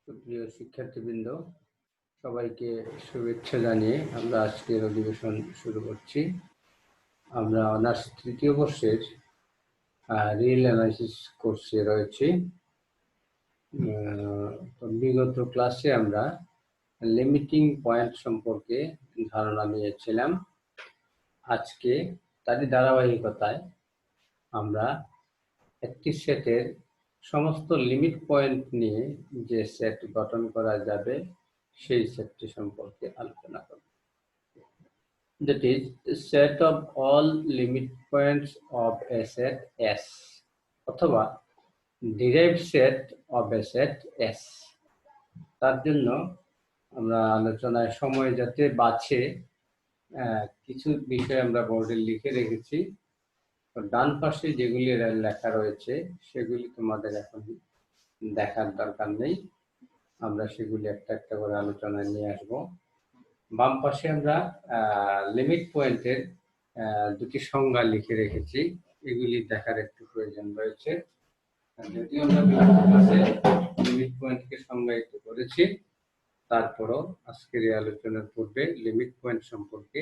সুপ্রিয় শিক্ষার্থীবৃন্দ, সবাইকে শুভেচ্ছা জানিয়ে আমরা আজকের অধিবেশন শুরু করছি। আমরা অনার্স তৃতীয় বর্ষের রিয়েল অ্যানালাইসিস কোর্সে রয়েছি। বিগত ক্লাসে আমরা লিমিটিং পয়েন্ট সম্পর্কে ধারণা নিয়েছিলাম। আজকে তারই ধারাবাহিকতায় আমরা একটি সেটের সমস্ত লিমিট পয়েন্ট নিয়ে যে সেট গঠন করা যাবে সেই সেটটি সম্পর্কে আলোচনা করব। That is the set of all limit points of a set S অথবা derived set of a set S। তার জন্য আমরা আলোচনায় সময় যাতে বাঁচে কিছু বিষয় আমরা বোর্ডে লিখে রেখেছি। ডান পাশে যেগুলি লেখা রয়েছে সেগুলি তোমাদের এখন দেখার দরকার নেই, আমরা সেগুলি একটা একটা করে আলোচনায় নিয়ে আসব। বাম পাশে আমরা লিমিট পয়েন্টের দুটি সংজ্ঞা লিখে রেখেছি, এগুলি দেখার একটু প্রয়োজন রয়েছে। যদিও আমরা বিভিন্ন ক্লাসে লিমিট পয়েন্টকে সংজ্ঞায়িত করেছি, তারপরও আজকের এই আলোচনার পূর্বে লিমিট পয়েন্ট সম্পর্কে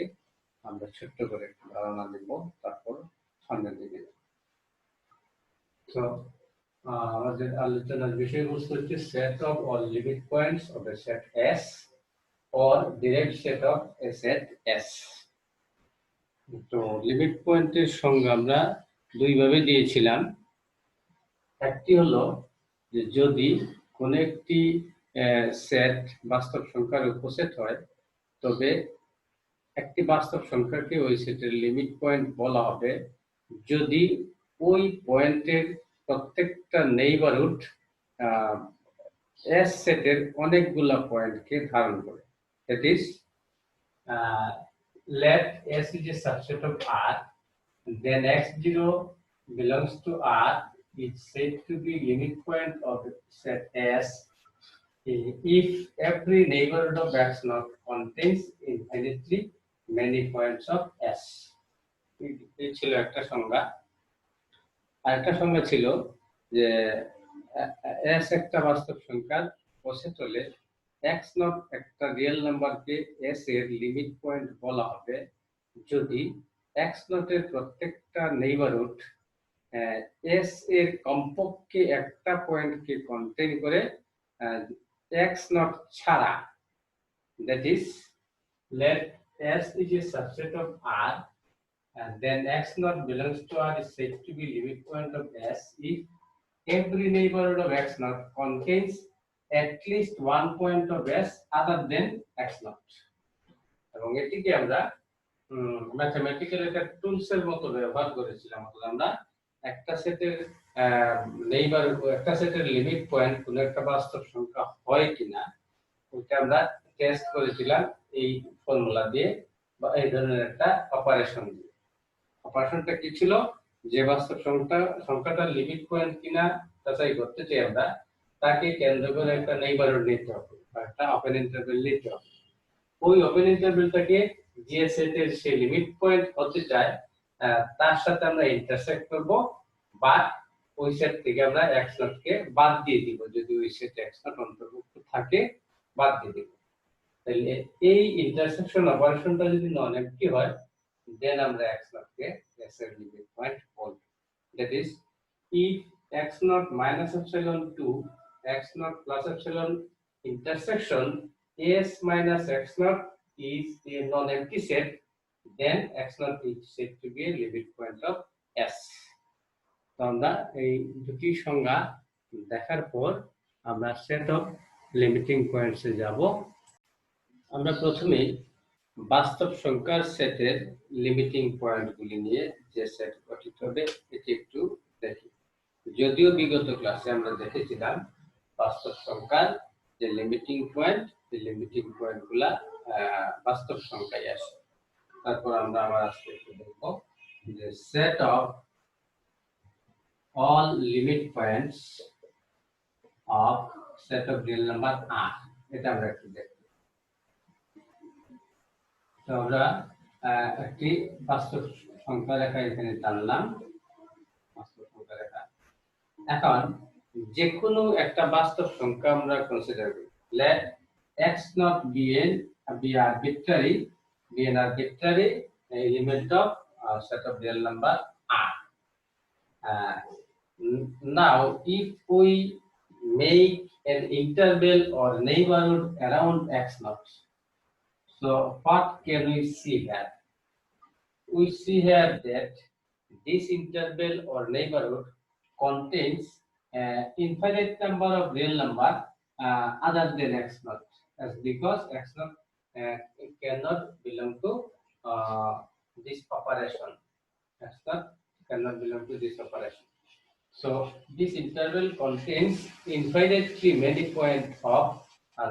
আমরা ছোট্ট করে ধারণা দেব, তারপর সামনের দিকে। তো আমাদের আলোচনার বিষয়বস্তু হচ্ছে set of all limit points of A set S or derived set of a set S। তো লিমিট পয়েন্টের সংজ্ঞা আমরা দুইভাবে দিয়েছিলাম। একটি হলো যে যদি কোন একটি সেট বাস্তব সংখ্যার উপসেট হয়, তবে একটি বাস্তব সংখ্যাকে ওই সেটের লিমিট পয়েন্ট বলা হবে যদি ওই পয়েন্টের প্রত্যেকটা নেইবারহুড এস সেটের অনেকগুলা পয়েন্টকে ধারণ করে। That is let S is a subset of R, then x0 belongs to R is said to be limit point of the set S if every neighborhood of x0 contains infinitely many points of S। এই ছিল একটা সংজ্ঞা। আরেকটা সংজ্ঞা ছিল যে S একটা বাস্তব সংখ্যার উপসেট হলে x0 একটা রিয়েল নাম্বারকে S এর লিমিট পয়েন্ট বলা হবে যদি x0 এর প্রত্যেকটা নেইবারহুড S এর কমপক্ষে একটা পয়েন্টকে কন্টেইন করে x0 ছাড়া। That is let S is a subset of R and then x0 belongs to R is said to be limit point of S if every neighborhood of x0 contains at least one point of S other than x0। এবং এটিকে আমরা mathematical একটা টুলসের মতো ব্যবহার করেছিলাম। আমরা একটা সেটের একটা সেটের লিমিট পয়েন্ট কোন একটা বাস্তব সংখ্যা হয় কিনা ওটা আমরা টেস্ট করেছিলাম এই ফর্মুলা দিয়ে বা এই ধরনের একটা অপারেশন দিয়ে। অপারেশনটা কি ছিল? যে বাস্তব সংখ্যাটার লিমিট পয়েন্ট কিনা যাচাই করতে চাই আমরা, তাকে কেন্দ্র করে একটা নেইবারহুড নিতে হবে বা একটা ওপেন ইন্টারভ্যাল নিতে হবে। ওই ওপেন ইন্টারভ্যালটাকে যে সেটের সে লিমিট পয়েন্ট হতে চায় তার সাথে আমরা ইন্টারসেক্ট করব, বা ওই সেট থেকে আমরা x0 কে বাদ দিয়ে দিব, যদি ওই সেট x0 অন্তর্ভুক্ত থাকে বাদ দিয়ে দিব। তাহলে এই ইন্টারসেকশন অপারেশনটা যদি নন এমপ্টি হয়, দেন আমরা x0 কে s এর লিমিট পয়েন্ট বলব। That is if x0 minus epsilon to x0 plus epsilon intersection S minus x0 is a non-empty set, then x0 is said to be a limit point of S। তো আমরা এই দুটি সংজ্ঞা দেখার পর আমরা set of limiting পয়েন্টসে যাব। আমরা প্রথমে বাস্তব সংখ্যার সেটের লিমিটিং পয়েন্টগুলি নিয়ে যে সেট গঠিত হবে এটি একটু দেখি। যদিও বিগত ক্লাসে আমরা দেখেছিলাম বাস্তব সংখ্যার যে লিমিটিং পয়েন্ট, এই লিমিটিং পয়েন্টগুলা বাস্তব সংখ্যায় আসে। তারপর আমরা আবার আজকে একটু দেখব যে set of all limit points of set of real number R, এটা আমরা একটু দেখব। তো আমরা একটি বাস্তব সংখ্যা রেখা এখানে টানলাম, বাস্তব সংখ্যা রেখা। এখন যে কোনো একটা বাস্তব সংখ্যা আমরা কনসিডার করি। let x not be an arbitrary element of set of real number r. Now if we make an interval or neighborhood around x naught, so what can we see here? We see here that this interval or neighborhood contains infinite number of real number other than x naught, as because x naught cannot belong to this operation. X naught cannot belong to this operation. So this interval contains infinitely many points of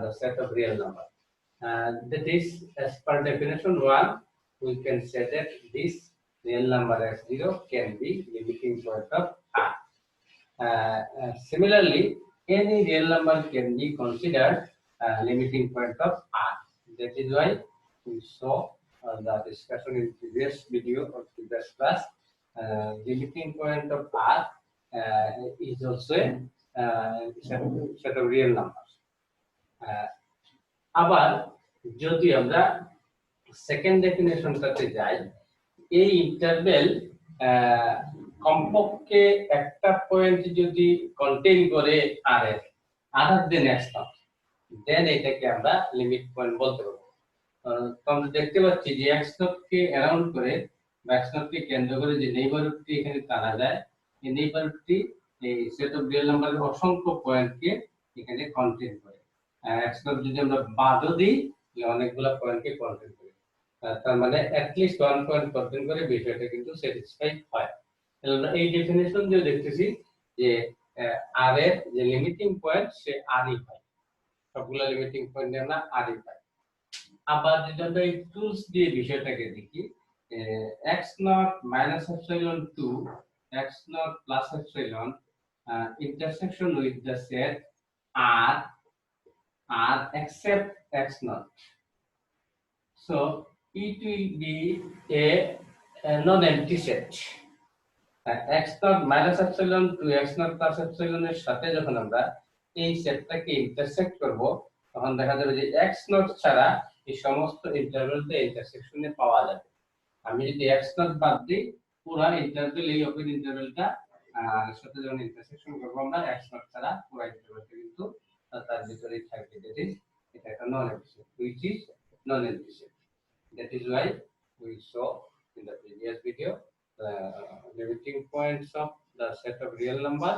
the set of real number. That is, as per definition 1, we can say that this real number x0 can be limiting point of R. Similarly, any real number can be considered limiting point of R. That is why we saw the discussion in previous video or previous class. Limiting point of R is also a set of real numbers. আবার যদি আমরা second ডেফিনেশনটাতে যাই, এই interval কমপক্ষে একটা point যদি contain করে আর এর আদার দেন এক্স নট, দেন এটাকে আমরা লিমিট পয়েন্ট বলতে পারবো। তো আমরা দেখতে পাচ্ছি যে এক্স নটকে অ্যারাউন্ড করে বা এক্স নটকে কেন্দ্র করে যে নেইবারহুডটি এখানে টানা যায়, এই নেইবারহুডটি এই সেট অফ রিয়েল নাম্বারের অসংখ্য পয়েন্টকে এখানে কন্টেইন করে। এক্স নট যদি আমরা বাদও দিই, অনেকগুলো পয়েন্টকে কন্টেইন করে, তার মানে অ্যাটলিস্ট 1 পয়েন্ট কন্টেইন করে বিষয়টা কিন্তু স্যাটিসফাই হয়। আমরা এই ডেফিনিশন দিয়ে দেখতেছি যে আর এর যে লিমিটিং পয়েন্ট সে আরই হয়, সবগুলো লিমিটিং পয়েন্ট আমরা আরই পাই। আবার যদি আমরা এই টুলস দিয়ে বিষয়টাকে দেখি, x naught minus epsilon 2 x naught plus epsilon intersection with the set r except x naught, so it will be a non-empty set. x naught minus epsilon 2 x naught plus epsilon এর সাথে যখন আমরা এই সেটটাকে intersect করব, তখন দেখা যাবে যে x naught ছাড়া এই সমস্ত ইন্টারভ্যালতে ইন্টারসেকশনে পাওয়া যাবে। আমি যদি x naught বাদ দিই, পুরো ইন্টারভ্যাল এই ওপেন ইন্টারভ্যালটা সাথে যখন ইন্টারসেকশন করব আমরা x naught ছাড়া পুরো ইন্টারভ্যালটা কিন্তু তার ভিতরেই থাকবে। দ্যাট ইজ এটা একটা non-empty set, which is non-empty set. That is why we saw in the previous video the limiting points of the set of real number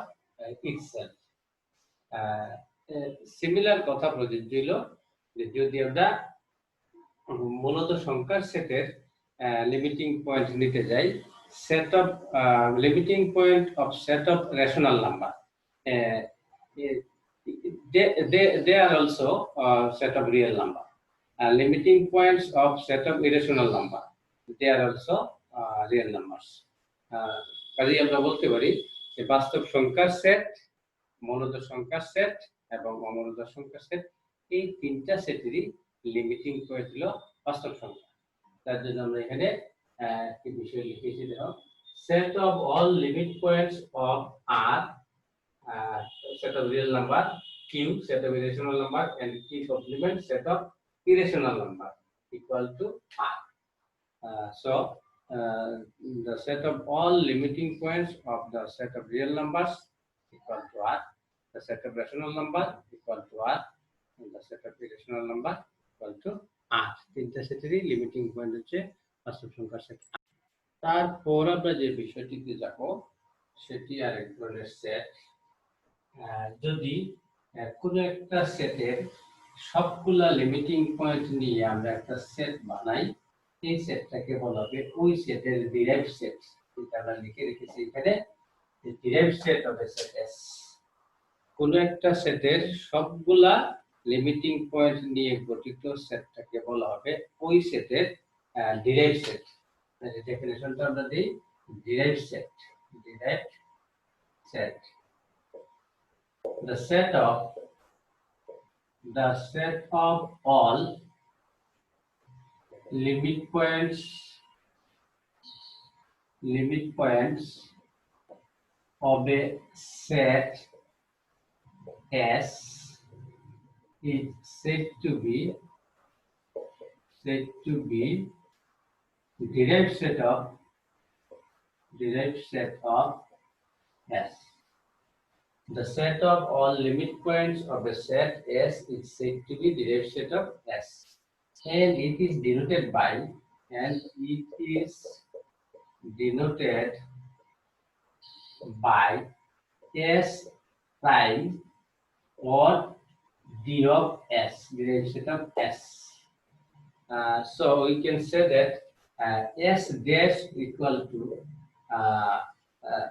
itself. Similar কথা প্রযোজ্য হলো যে যদি আমরা মূলত সংখ্যার সেটের লিমিটিং পয়েন্ট নিতে যাই, set of limiting point of set of rational number, they are also set of real number. Limiting points of set of irrational number, they are also real numbers. কাজেই আমরা বলতে পারি যে বাস্তব সংখ্যার সেট, মূলত সংখ্যার সেট এবং অমূলত সংখ্যার সেট, এই তিনটা সেটেরই লিমিটিং পয়েন্ট হলো বাস্তব সংখ্যা। তার জন্য আমরা এখানে একটি বিষয় লিখেছি, দেখো, set of all limit points of R set of real number, q set of irrational number, and q supplement set of irrational number equal to r. So the set of all limiting points of the set of real numbers equal to r, the set of rational number equal to r, and the set of irrational number equal to r. তিনটা সেটেরই limiting point হচ্ছে বাস্তব সংখ্যার set. তারপর আমরা যে বিষয়টিতে যাব সেটি আরেক ধরনের সেট। যদি কোনো একটা সেটের সবগুলা লিমিটিং পয়েন্ট নিয়ে আমরা একটা সেট বানাই, এই সেটটাকে বলা হবে ওই সেটের ডিরাইভড সেট। এটা আমরা লিখে রেখেছি এখানে, derived set of A set S। কোনো একটা সেটের সবগুলা লিমিটিং পয়েন্ট নিয়ে গঠিত সেটটাকে বলা হবে ওই সেটের ডিরাইভড সেট। ডেফিনিশনটা আমরা দিই, derived set, derived set, the set of all limit points of a set S is said to be derived set of S. The set of all limit points of a set S is said to be derived set of S, and it is denoted by S prime or D of S, derived set of S. So we can say that S dash equal to uh, uh,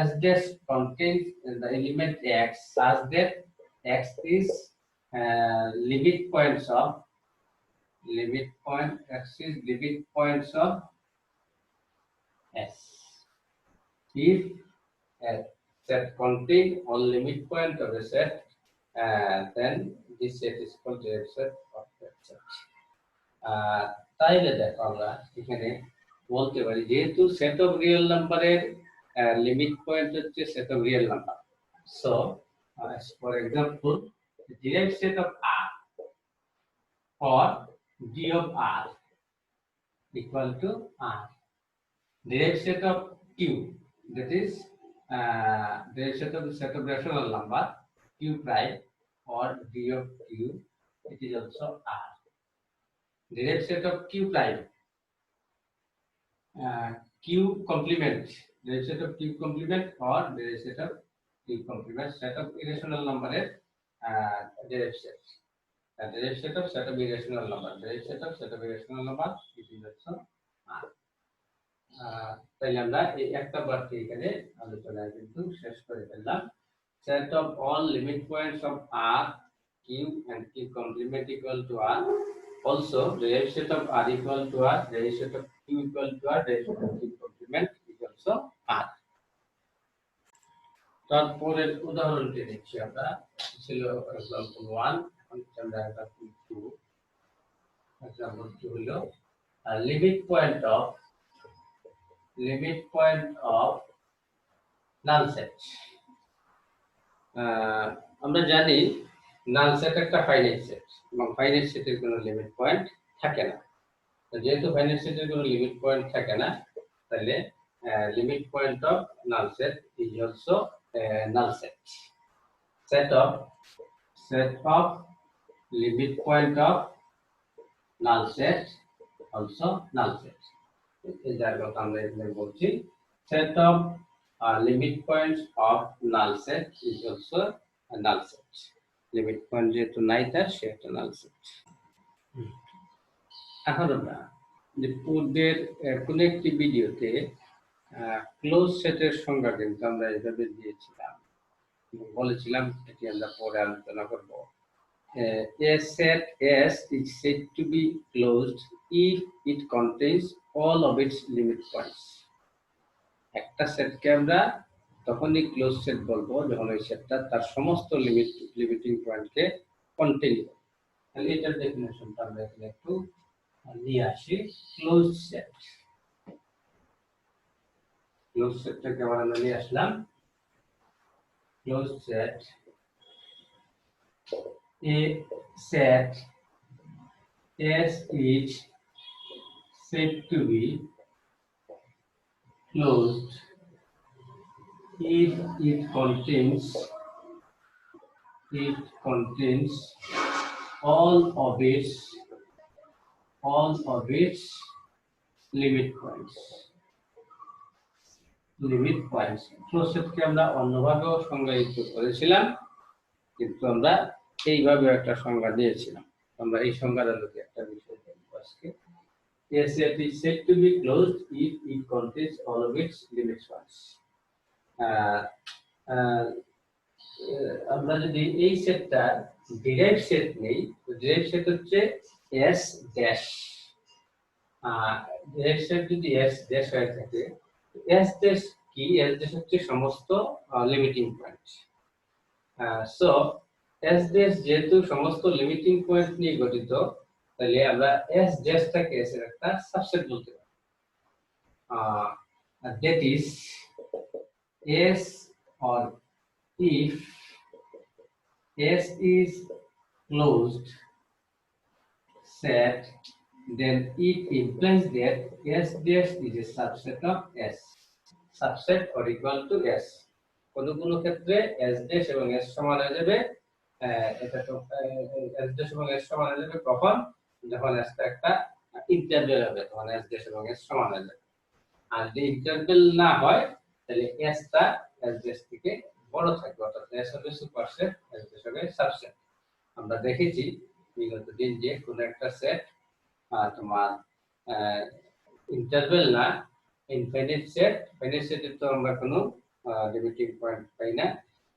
S dash contains the element X such that X is limit points of S. If a set contain all limit point of a set, then this set is called derived set of that set. তাইলে দেখো আমরা এখানে বলতে পারি যেহেতু set of real নাম্বারের limit point হচ্ছে set of real number, so for example derived set of R or D of R equal to R. Derived set of Q, that is derived set of rational number Q prime or D of Q, it is also R. Derived set of Q prime, Q complement, derived set of Q complement or derived set of Q complement, set of irrational number derived set. Derived set of irrational number, derived set of irrational number, it is also R. তাইলে আমরা এই একটা বারটি এখানে আলোচনায় কিন্তু শেষ করে ফেললাম। Set of all limit points of R, Q and Q complement equal to R. Also, derived set of R equal to R, derived set of Q equal to R, derived set of Q complement is also R. তারপরের উদাহরণটি দেখছি আমরা, ছিল example 1, এখন আমরা example 2। Example 2 হলো limit point of null set. আমরা জানি নাল সেট একটা ফাইনাইট সেট এবং ফাইনাইট সেটের কোনো লিমিট পয়েন্ট থাকে না। যেহেতু ফাইনাইট সেটের কোনো লিমিট পয়েন্ট থাকে না, তাহলে limit point of null set is also null set. Set of limit point of null set also null set. যার কথা আমরা এখানে বলছি, set of limit points of null set is also a null set. Limit point যেহেতু নাই তার সে একটা null set। এখন আমরা যে পূর্বের কোন একটি ভিডিওতে ক্লোজ সেটের সংজ্ঞা কিন্তু আমরা এভাবে দিয়েছিলাম, বলেছিলাম এটি আমরা পরে আলোচনা করব। A set S is said to be closed if it contains all of its limit points. একটা সেটকে আমরা তখনই ক্লোজ সেট বলবো যখন ওই সেটটা তার সমস্ত লিমিটিং পয়েন্টকে কন্টেইন করে। তাহলে এটার ডেফিনিশনটা আমরা এখানে একটু নিয়ে আসি। ক্লোজ সেটটাকে আমরা নিয়ে আসলাম। Close set, a set S is said to be closed if it contains all of its limit points. Close সেটকে আমরা অন্যভাবেও সংজ্ঞায়িত করেছিলাম, কিন্তু আমরা এইভাবে একটা সংজ্ঞা দিয়েছিলাম। আমরা এই সংজ্ঞার আলোকে একটা বিষয় দেখব আজকে। A set is said to be closed if it contains all of its limit points. আমরা যদি এই সেটটা ডিরাইভড সেট নেই, ডিরাইভড সেট হচ্ছে S ড্যাশ। ডিরাইভড সেট যদি S ড্যাশ হয়ে থাকে, S ড্যাশ কি? S ড্যাশ হচ্ছে সমস্ত limiting point. So S dash যেহেতু সমস্ত লিমিটিং পয়েন্ট নিয়ে গঠিত, তাহলে আমরা S ড্যাশটাকে S এর একটা সাবসেট বলতে পারি। that is S or if S is closed set, then it implies that S dash is a subset of S. Subset or equal to S. কোনো কোনো ক্ষেত্রে S dash এবং S সমান হয়ে যাবে, এটা তো S dash এবং S সমান হয়ে যাবে কখন, যখন S টা একটা ইন্টারভ্যাল হবে তখন S dash এবং S সমান হয়ে যাবে। আর যদি ইন্টারভ্যাল না হয় তাহলে S টা S dash থেকে বড় থাকবে, অর্থাৎ S হবে সুপারসেট, S dash হবে সাবসেট। আমরা দেখেছি বিগত দিন যে কোন একটা সেট তোমার ইন্টারভ্যাল না ইনফাইনাইট সেট, ফাইনাইট সেটে তো আমরা কোনো লিমিটিং পয়েন্ট পাই না।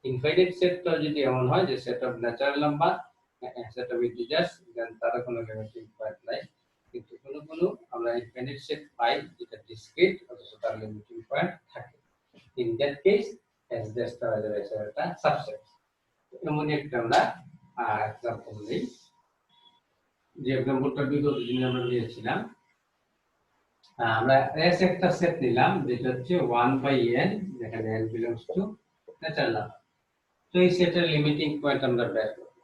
ইনফাইনাইট সেটটা যদি এমন হয় যে set of natural number, set of integers, then তার কোনো লিমিটিং পয়েন্ট নাই। কিন্তু কোনো আমরা ইনফাইনাইট সেট পাই যেটা ডিসক্রিট অথচ তার লিমিটিং পয়েন্ট থাকে। ইন দ্যাট কেস এস ড্যাশটা হয়ে যাবে একটা সাবসেট। এমন একটা আমরা এক্সাম্পল নেই, যে এক্সাম্পলটা বিগত দিনে আমরা নিয়েছিলাম। আমরা এস একটা সেট নিলাম যেটা হচ্ছে 1/n, যেখানে n belongs to natural number. তো এই সেটের লিমিটিং পয়েন্ট আমরা বের করব।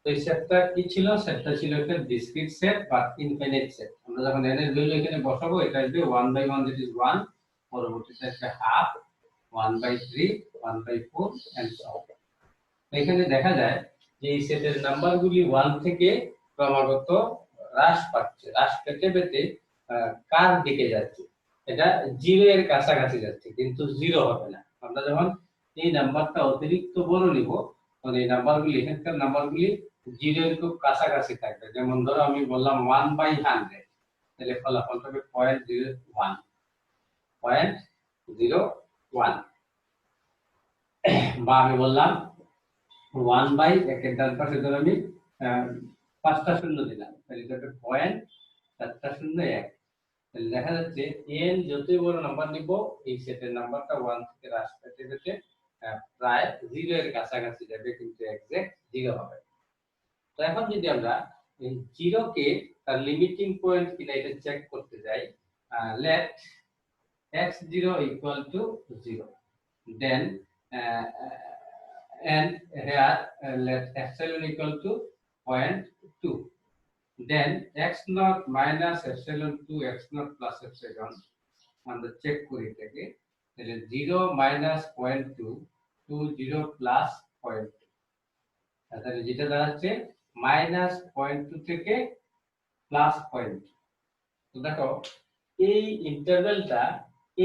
তো এই সেটটা কি ছিল? সেটটা ছিল একটা ডিসক্রিট সেট বা ইনফিনিট সেট। আমরা যখন n এর ভ্যালু এখানে বসাবো, এটা আসবে 1/1, দ্যাট ইজ 1, পরবর্তীতে আসবে হাফ, 1/3, 1/4 এন্ড সো অন। এখানে দেখা যায় যে এই সেটের নাম্বারগুলি 1 থেকে ক্রমাগত হ্রাস পাচ্ছে, হ্রাস পেতে পেতে কার দিকে যাচ্ছে, এটা 0 এর কাছাকাছি যাচ্ছে, কিন্তু 0 হবে না। আমরা যখন এই নাম্বারটা অতিরিক্ত বড় নিব তখন এই নাম্বারগুলি, এখানকার নাম্বারগুলি 0 এর খুব কাছাকাছি থাকবে। যেমন ধরো আমি বললাম 1/100, তাহলে ফলাফল হবে 0.01, 0.01। বা আমি বললাম 1/, একের ডান পাশে ধরে আমি 5টা শূন্য দিলাম, তাহলে এটা হবে 0.701। তাহলে দেখা যাচ্ছে n যতই বড় নাম্বার নিব এই সেটের নাম্বারটা 1 থেকে হ্রাস পেতে পেতে প্রায় 0 এর কাছাকাছি যাবে, কিন্তু এক্সাক্ট 0 হবে। তো এখন যদি আমরা এই 0 কে তার লিমিটিং পয়েন্ট কিনা এটা চেক করতে যাই, let x0 equal to 0, then and here let epsilon equal to 0.2, then x naught minus epsilon 2 x naught plus epsilon আমরা চেক করি এটাকে, তাহলে 0 minus 0.2 to 0 plus 0.2, তাহলে যেটা দাঁড়াচ্ছে minus 0.2 থেকে plus 0.2। তো দেখো এই ইন্টারভ্যালটা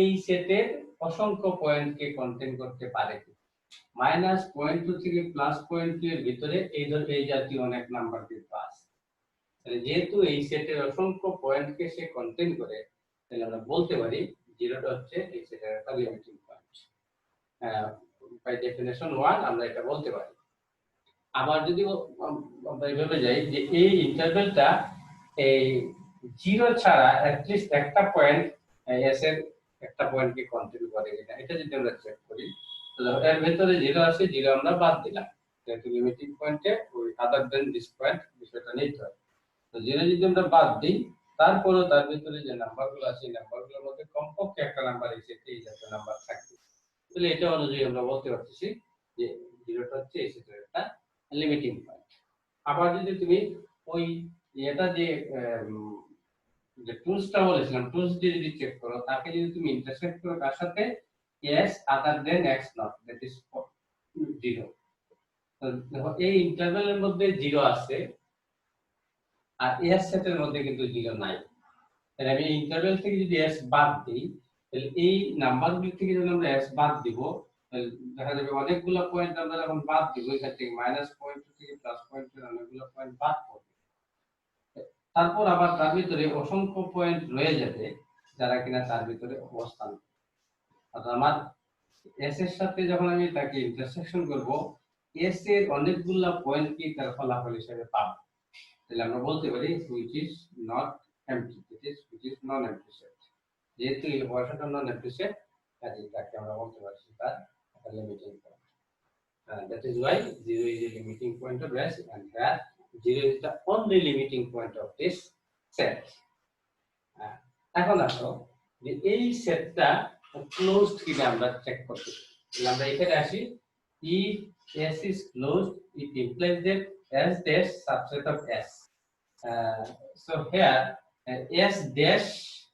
এই সেটের অসংখ্য পয়েন্টকে কন্টেইন করতে পারে। -0.2 থেকে +0.2 এর ভিতরে এই জাতীয় অনেক নাম্বার কিন্তু আছে। তাহলে যেহেতু এই সেটের অসংখ্য পয়েন্টকে সে কন্টেইন করে, তাহলে আমরা বলতে পারি 0টা হচ্ছে এই সেটের একটা লিমিটিং পয়েন্ট। বাই ডেফিনিশন 1 আমরা এটা বলতে পারি। আবার যদি আমরা এইভাবে যাই যে এই ইন্টারভ্যালটা এই 0 ছাড়া অ্যাটলিস্ট একটা পয়েন্ট এস এর একটা পয়েন্টকে কন্টেইন করে কিনা, এটা যদি আমরা চেক করি, এর ভিতরে 0 আছে, 0 আমরা বাদ দিলাম, যেহেতু লিমিটিং পয়েন্টে ওই আদার দেন দিস পয়েন্ট বিষয়টা নিতে হয়। তো 0 যদি আমরা বাদ দিই, তারপরেও তার ভিতরে যে নাম্বারগুলো আছে এই নাম্বারগুলোর মধ্যে কমপক্ষে একটা নাম্বার এসে এই জাতীয় নাম্বার থাকবে। তাহলে এটা অনুযায়ী আমরা বলতে পারতেছি যে 0টা হচ্ছে এই সেটের একটা লিমিটিং পয়েন্ট। আবার যদি তুমি ওই এটা যে টুলসটা বলেছিলাম, টুলস দিয়ে যদি চেক করো, তাকে যদি তুমি ইন্টারসেক্ট করো কার সাথে, s other than x naught, that is 0। তো দেখো এই ইন্টারভ্যালের মধ্যে 0 আছে আর s সেটের মধ্যে কিন্তু 0 নাই। তাহলে আমি ইন্টারভ্যাল থেকে যদি s বাদ দিই, তাহলে এই নাম্বারগুলো থেকে যদি আমরা s বাদ দিব, তাহলে দেখা যাবে অনেকগুলো পয়েন্ট আমরা যখন বাদ দিব, এখান থেকে -0.2 থেকে +0.2 এর অনেকগুলো পয়েন্ট বাদ পড়বে। তারপর আবার তার ভিতরে অসংখ্য পয়েন্ট রয়ে যাবে যারা কিনা তার ভিতরে অবস্থান। অর্থাৎ আমার এস এর সাথে যখন আমি তাকে ইন্টারসেকশন করব, এস এর অনেকগুলো পয়েন্ট কি তার ফলাফল হিসেবে পাবো। তাহলে আমরা বলতে পারি which is not empty, which is non empty set। যেহেতু এই বর্ষাটা নন empty set, কাজে তাকে আমরা বলতে পারি তার একটা limiting point. That is why 0 is a limiting point of S, and here 0 is the only limiting point of this set. এখন আসো যে এই সেটটা ক্লোজড কিনা আমরা চেক করতে। তাহলে আমরা এখানে আসি, if S is closed, it implies that S dash subset of S. So here S dash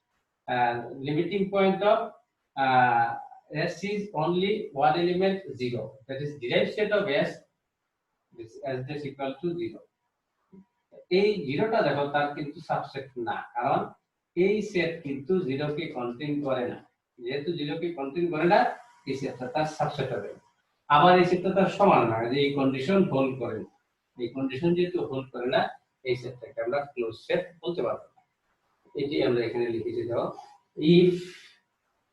limiting point of S is only one element 0. That is derived set of S. This S dash equal to 0. এই জিরোটা দেখো তার কিন্তু subset না, কারণ এই set কিন্তু জিরোকে contain করে না। যেহেতু জিরোকে কন্টেইন করে না, এই সেটটা তার সাবসেট হবে। আবার এই সেটটা তার সমান না, যে এই কন্ডিশন হোল্ড করে না। এই কন্ডিশন যেহেতু হোল্ড করে না, এই সেটটাকে আমরা ক্লোজ সেট বলতে পারবো না। এটি আমরা এখানে লিখেছি। দাও if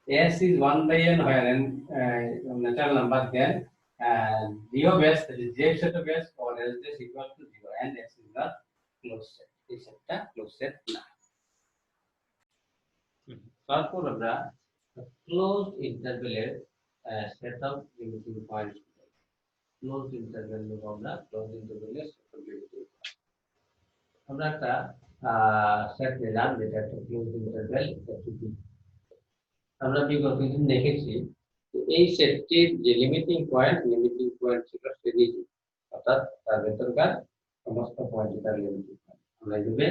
S is 1 by n where n natural number, then d of S, that is j set of S, or S is equal to 0 and S is not closed set. এই সেটটা ক্লোজ সেট না। তারপর আমরা close ইন্টারভ্যালের set of limiting point, close interval নেব আমরা। Close ইন্টারভ্যালের set of limiting point আমরা একটা সেট নিলাম, যেটা একটা ক্লোজ ইন্টারভ্যাল। আমরা বিগত দিন দেখেছি এই সেটটির যে লিমিটিং পয়েন্ট ছিল সেদিকে, অর্থাৎ তার ভেতরকার সমস্ত পয়েন্ট তার লিমিটিং পয়েন্ট। আমরা এইভাবে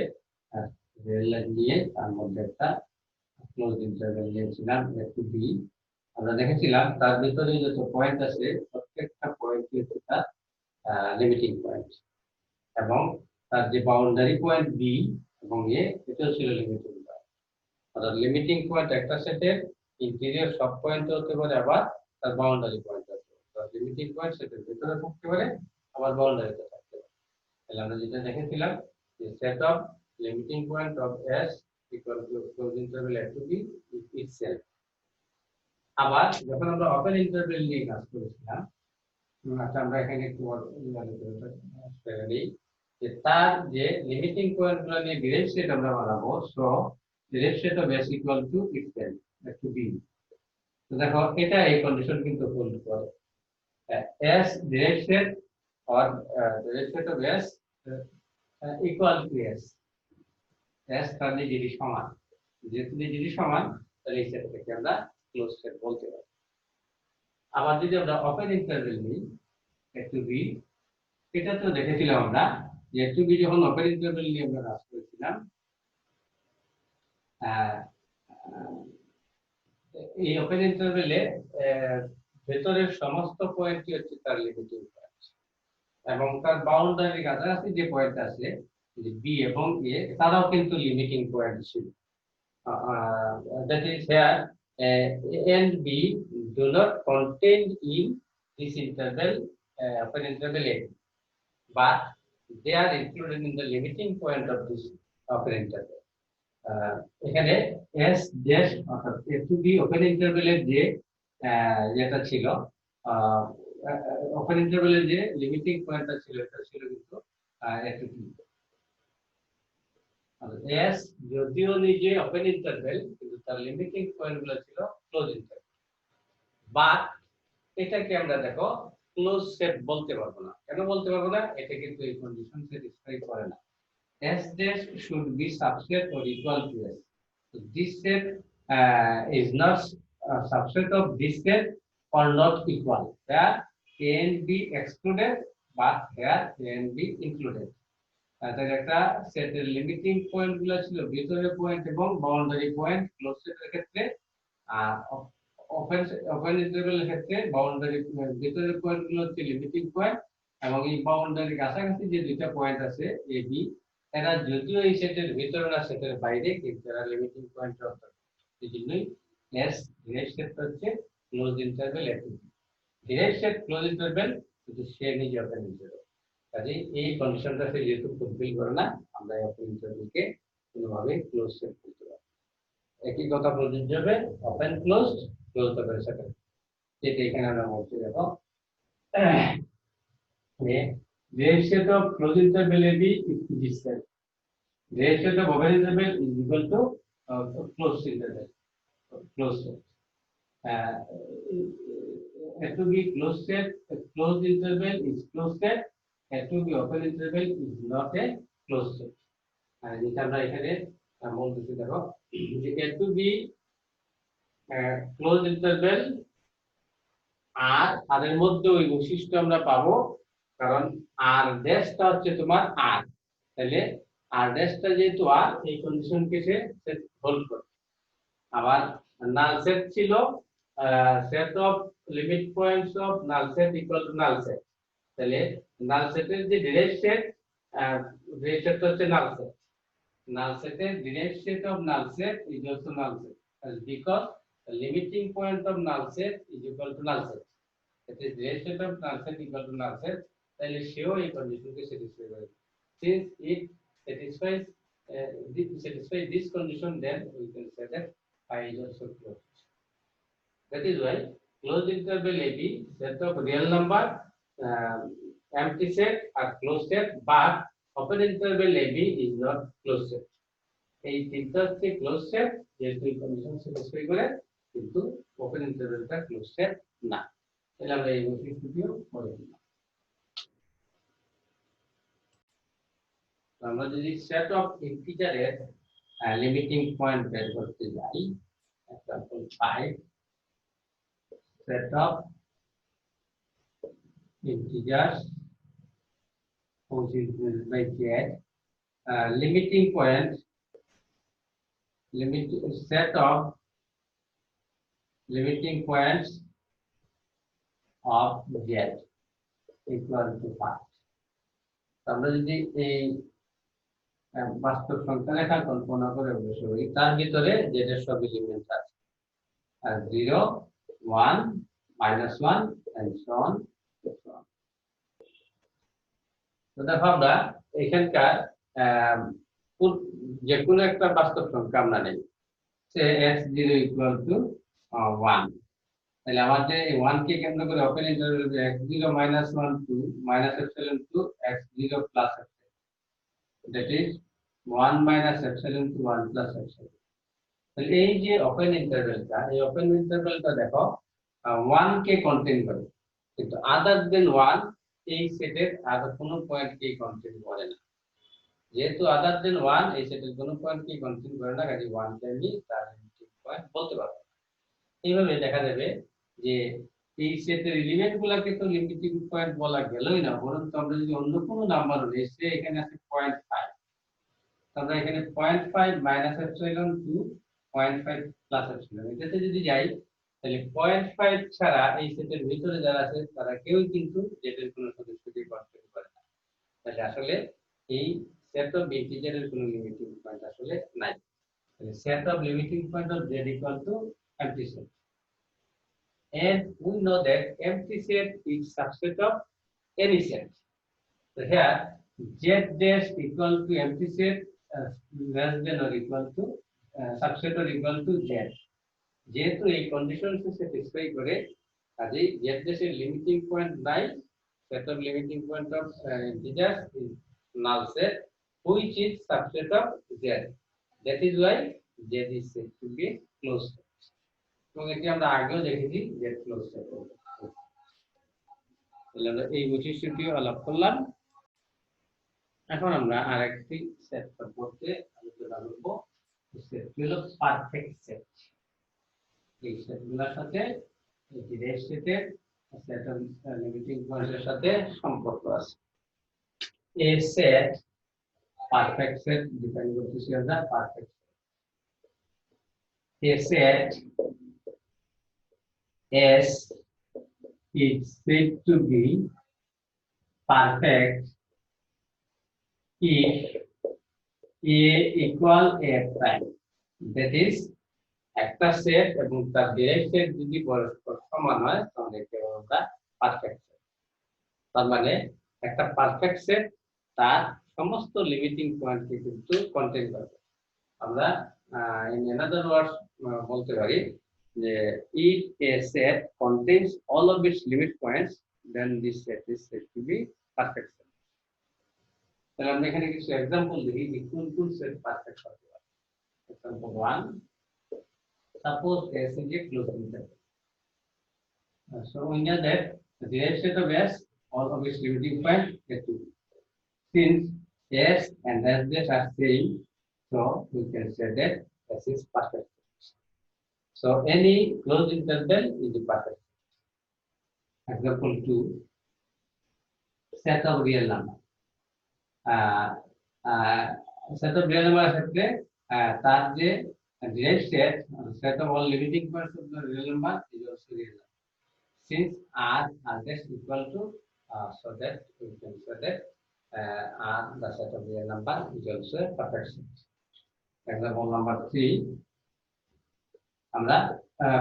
রেল লাইন নিয়ে তার মধ্যে একটা ক্লোজ ইন্টারভ্যাল নিয়েছিলাম একটু বি। আমরা দেখেছিলাম তার ভিতরে যত পয়েন্ট আছে প্রত্যেকটা পয়েন্ট হচ্ছে তার লিমিটিং পয়েন্ট, এবং তার যে বাউন্ডারি পয়েন্ট বি এবং এ, এটাও ছিল লিমিটিং পয়েন্ট। অর্থাৎ লিমিটিং পয়েন্ট একটা সেটের ইন্টেরিয়র সব পয়েন্ট হতে পারে, আবার তার বাউন্ডারি পয়েন্ট আছে। লিমিটিং পয়েন্ট সেটের ভিতরে থাকতে পারে, আবার বাউন্ডারিতে থাকতে পারে। তাহলে আমরা যেটা দেখেছিলাম যে set of limiting point of S equal to close interval A to B itself। আবার যখন আমরা ওপেন ইন্টারভ্যাল নিয়ে কাজ করেছিলাম, আচ্ছা আমরা এখানে একটু যে তার যে লিমিটিং পয়েন্টগুলো নিয়ে ডিরাইভ সেট আমরা বানাবো। So derive set of S equal to itself to B। তো দেখো এটা এই কন্ডিশন কিন্তু হোল্ড করে। S derive set or derive set of S equal to S তার নিজেরই সমান। যেহেতু নিজেরই সমান, তাহলে এই সেটটাকে আমরা ক্লোজ সেট বলতে পারি। আবার যদি আমরা ওপেন ইন্টারভ্যাল নিই একটু বি, এটা তো দেখেছিলাম আমরা যে একটু বি যখন ওপেন ইন্টারভ্যাল নিয়ে আমরা কাজ করেছিলাম, এই ওপেন ইন্টারভ্যালে ভেতরের সমস্ত পয়েন্টই হচ্ছে তার লিমিটিং পয়েন্ট, এবং তার বাউন্ডারি কাছাকাছি যে পয়েন্ট আছে যে বি এবং এ, তারাও কিন্তু লিমিটিং পয়েন্ট ছিল। that is here A and B do not contain in this interval, open interval A, but they are included in the limiting point of this open interval. এখানে S dash অর্থাৎ A to B open ইন্টারভ্যালের যে যেটা ছিল, open ইন্টারভ্যালের যে limiting পয়েন্টটা ছিল, এটা ছিল কিন্তু A to B। S যদিও নিজে ওপেন ইন্টারভ্যাল, কিন্তু তার লিমিটিং পয়েন্টগুলো ছিল ক্লোজ ইন্টারভ্যাল। বাট এটাকে আমরা দেখো ক্লোজ সেট বলতে পারবো না। কেন বলতে পারবো না? এটা কিন্তু এই কন্ডিশন স্যাটিসফাই করে না। S dash should be subset or equal to S. So this set is not a subset of this set or not equal. Where A and B excluded, but here A and B included. তাহলে একটা সেটের limiting পয়েন্টগুলো ছিল ভিতরের point এবং boundary point close সেটের ক্ষেত্রে, আর open ইন্টারভ্যালের ক্ষেত্রে বাউন্ডারি ভিতরের পয়েন্টগুলো হচ্ছে লিমিটিং পয়েন্ট, এবং এই বাউন্ডারির কাছাকাছি যে দুইটা পয়েন্ট আছে এ বি, এরা যদিও এই সেটের ভিতরে না সেটের বাইরে, কিন্তু এরা লিমিটিং পয়েন্ট অন্তর্গত। এই জন্যই এস ডিরাইভ সেট হচ্ছে close interval A to B। Derive set close interval, কিন্তু সে নিজে ওপেন ইন্টারভ্যাল। কাজে এই কন্ডিশনটা সে যেহেতু ফুলফিল করে না, আমরা ওপেন ইন্টারভ্যালকে কোনোভাবে ক্লোজ সেট করতে পারি। একই কথা প্রযোজ্য হবে open closed close open set. যেটা এখানে আমরা বলছি, দেখো derive set of close interval AB is this set. Derive set of open interval is equal to close interval, close set. A to B closed set, a closed interval is closed set, A to B open interval is not a closed set. আর যেটা আমরা এখানে বলতেছি, দেখো যে A to B closed interval আর এর মধ্যে ওই বৈশিষ্ট্য আমরা পাবো, কারণ আর ড্যাশটা হচ্ছে তোমার আর, তাহলে আর ড্যাশটা যেহেতু আর, এই কন্ডিশনকে সে হোল্ড করে। আবার নাল সেট ছিল set of limit points of null set equal to null set, তাহলে নাল সেটের যে ডিরাইভড সেট, ডিরাইভড সেট হচ্ছে নাল সেট, নাল সেটের derived set of null set is also null set, because the limiting point of null set is equal to null set. That is, direct set of null set equal to null set. তাহলে সেও এই কন্ডিশনকে satisfy করে। Since it satisfies this condition, then we can say that I is also closed. That is why closed interval AB set of real number, empty set are closed set, but open interval AB is not closed set. এই তিনটা হচ্ছে close set, যেহেতু এই condition satisfy করে, কিন্তু open ইন্টারভ্যালটা close set না। তাহলে আমরা এই বৈশিষ্ট্যটিও পড়ে দিলাম। আমরা যদি সেট অফ ইন্টিজারের লিমিটিং পয়েন্ট বের করতে যাই, example 5, set of integers which is by z, limiting point, set of limiting points of z equal to 5. আমরা যদি এই বাস্তব সংখ্যা রেখা কল্পনা করে বসি, তার ভিতরে z এর সব এলিমেন্ট আছে, আর 0 1 -1 and so on. তো দেখো আমরা এখানকার যে কোনো একটা বাস্তব সংখ্যা আমরা নেই, সে x0 equal to 1, তাহলে আমাদের এই 1 কে কেন্দ্র করে open interval x0 -1 to -epsilon to x0 plus epsilon, that is 1 - epsilon to 1 plus epsilon. তাহলে এই যে ওপেন ইন্টারভ্যালটা, এই ওপেন ইন্টারভ্যালটা দেখো 1 কে কন্টেইন করে, কিন্তু আদার দেন 1 এই সেটের আর কোনো পয়েন্ট কে কন্টেইন করে না। যেহেতু আদার দেন 1 এই সেটের কোনো পয়েন্ট কে কন্টেইন করে না, কাজে 1 কে আমি তার লিমিটিং পয়েন্ট বলতে পারবো। এইভাবে দেখা যাবে যে এই সেটের এলিমেন্টগুলোকে তো লিমিটিং পয়েন্ট বলা গেলই না, বরং আমরা যদি অন্য কোনো নাম্বার হলে, সে এখানে আছে 0.5, আমরা এখানে 0.5 - epsilon to 0.5 plus epsilon, এটাতে যদি যাই, তাহলে 0.5 ছাড়া এই সেটের ভিতরে যারা আছে তারা কেউই কিন্তু জেডের কোনো সদস্যকে কন্ট্রোল করে না। তাহলে আসলে এই সেট অফ ইন্টিজারের কোনো লিমিটিং পয়েন্ট আসলে নাই। তাহলে set of limiting point of z equal to empty set, and we know that empty set is subset of any set. So here z dash equal to empty set less than or equal to subset or equal to z. যেহেতু এই কন্ডিশনকে satisfy করে, কাজেই z dash এর limiting point নাই, set of limiting point of integers is null set which is subset of z. That is why z is said to be closed set. এবং এটি আমরা আগেও দেখেছি z closed set. তাহলে আমরা এই বৈশিষ্ট্যটিও আলাপ করলাম। এখন আমরা আরেকটি সেট সম্পর্কে আলোচনা করব, সেটটি হলো পারফেক্ট সেট। এই সেটগুলোর সাথে এই ডিরাইভড সেটের সেট অফ লিমিটিং পয়েন্টের সাথে সম্পর্ক আছে। A set, perfect set, define করতেছি আমরা perfect set. A set S is said to be perfect if A equal A prime, that is একটা সেট এবং তার ডিরাইভড সেট যদি পরস্পর সমান হয়, তাহলে একে আমরা পারফেক্ট সেট। তার মানে একটা পারফেক্ট সেট তার সমস্ত লিমিটিং পয়েন্টকে কিন্তু কন্টেইন করবে। আমরা ইন অ্যানাদার ওয়ার্ডস বলতে পারি যে if a set contains all of its limit points, then this set is said to be perfect set. তাহলে আমরা এখানে কিছু एग्जांपल দেখি যে কোন কোন সেট পারফেক্ট হতে পারে। Example 1, suppose S is a closed interval. So we know that the derived set of S, all of its limiting point is 2. Since S and S are same, so we can say that S is perfect. So any closed interval is a perfect. example 2, set of real number. Set of real number ক্ষেত্রে তার যে direct set of all limiting points of the real number is also real number. Since r is equal to so that we can say that r the set of real number is also a perfect set. Example number 3, আমরা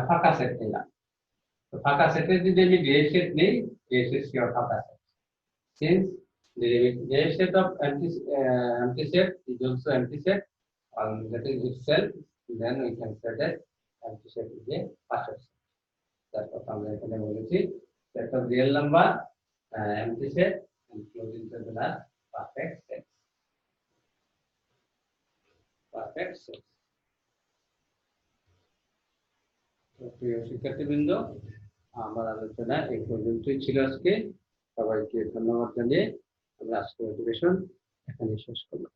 ফাঁকা set নিলাম। তো ফাঁকা সেটে যদি আমি direct set নেই, direct set কি ফাঁকা set. Since the direct set of empty set is also empty set, that is itself, then we can say that empty set is a perfect set. That's what আমরা এখানে বলেছি, set of real number, empty set, and closing set are perfect sets. Perfect sets. তো প্রিয় শিক্ষার্থীবৃন্দ, আমার আলোচনা এই পর্যন্তই ছিল আজকে। সবাইকে ধন্যবাদ জানিয়ে আমরা আজকের অধিবেশন এখানে শেষ করলাম।